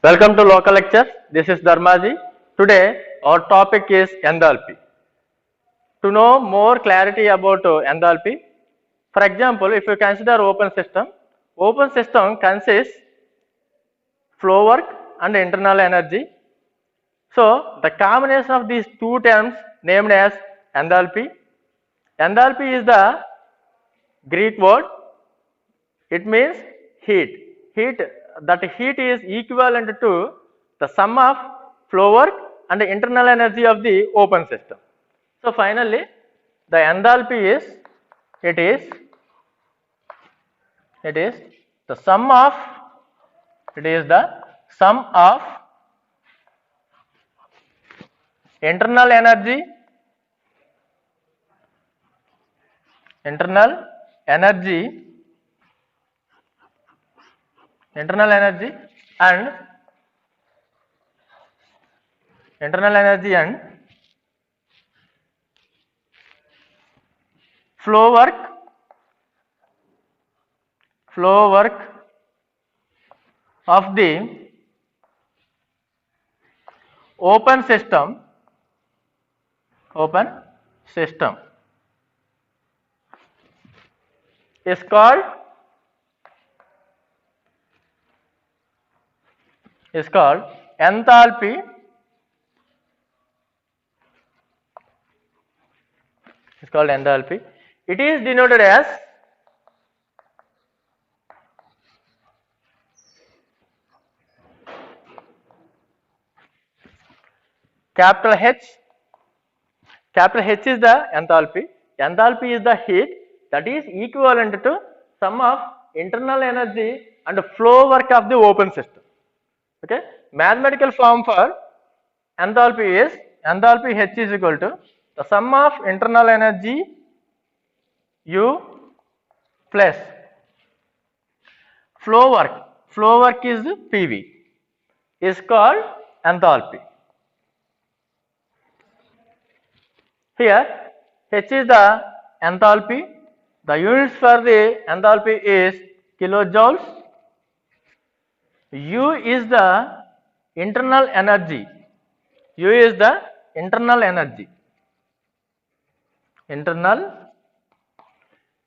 Welcome to local lecture. This is Dharmaji. Today our topic is enthalpy. To know more clarity about enthalpy, for example, if you consider open system consists flow work and internal energy. So the combination of these two terms named as enthalpy. Enthalpy is the Greek word. It means heat. That heat is equivalent to the sum of flow work and the internal energy of the open system. So finally, the enthalpy is the sum of internal energy and flow work of the open system is called enthalpy. It is denoted as capital H. Capital H is the enthalpy. Enthalpy is the heat that is equivalent to sum of internal energy and flow work of the open system. Okay. Mathematical form for enthalpy is enthalpy H is equal to the sum of internal energy U plus flow work. Flow work is PV. Is called enthalpy. Here H is the enthalpy. The units for the enthalpy is kilojoules. U is the internal energy. Internal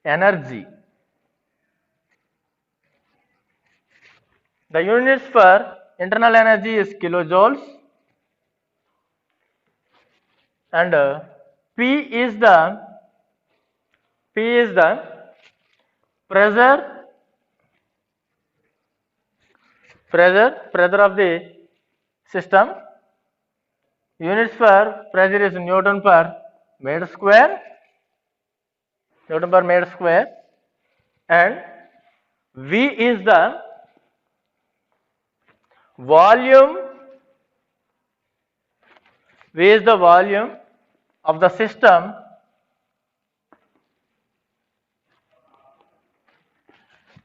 energy. The units for internal energy is kilojoules, and P is the pressure of the system. Units for pressure is Newton per meter square, and V is the volume of the system.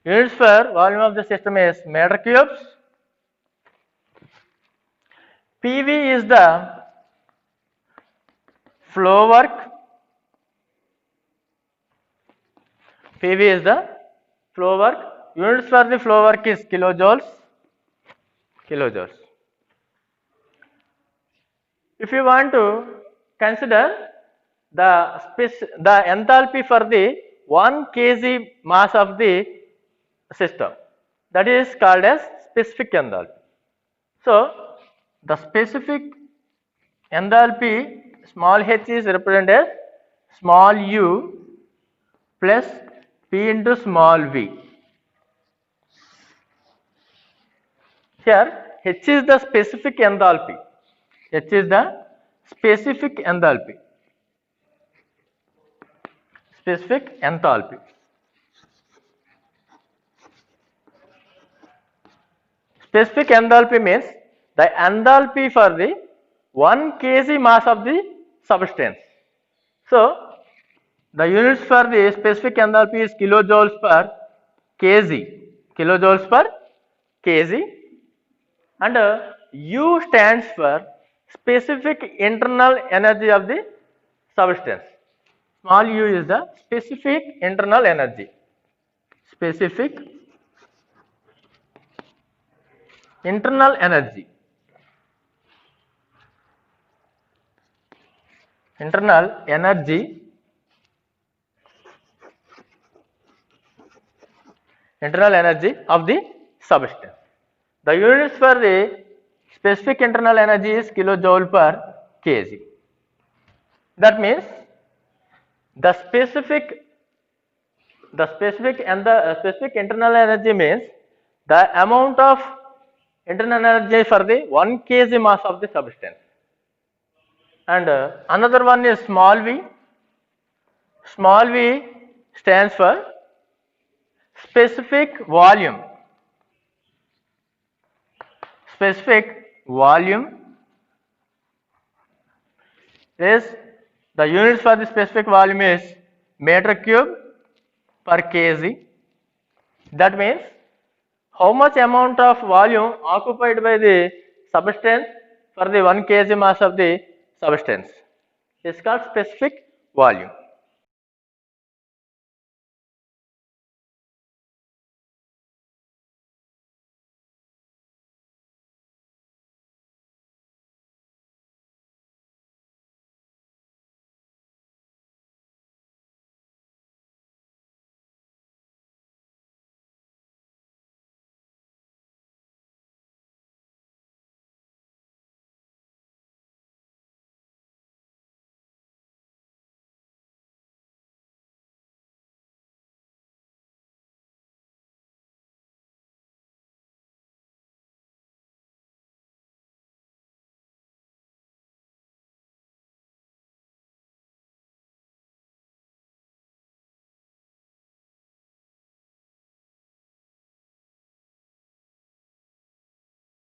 Units for volume of the system is meter cubes. PV is the flow work. Units for the flow work is kilojoules. If you want to consider the enthalpy for the 1 kg mass of the system, that is called as specific enthalpy. So the specific enthalpy, small h, is represented as small u plus P into small v. Here H is the specific enthalpy. Specific enthalpy. Specific enthalpy means the enthalpy for the 1 kg mass of the substance. So the units for the specific enthalpy is kilojoules per kg, and U stands for specific internal energy of the substance. Small u is the specific internal energy. internal energy. Internal energy of the substance. The units for the specific internal energy is kilojoule per kg. That means the specific internal energy means the amount of internal energy for the 1 kg mass of the substance. And another one is small v. Small v stands for specific volume. Specific volume is the units for the specific volume is meter cube per kg. That means how much amount of volume occupied by the substance for the 1 kg mass of the substance is called specific volume.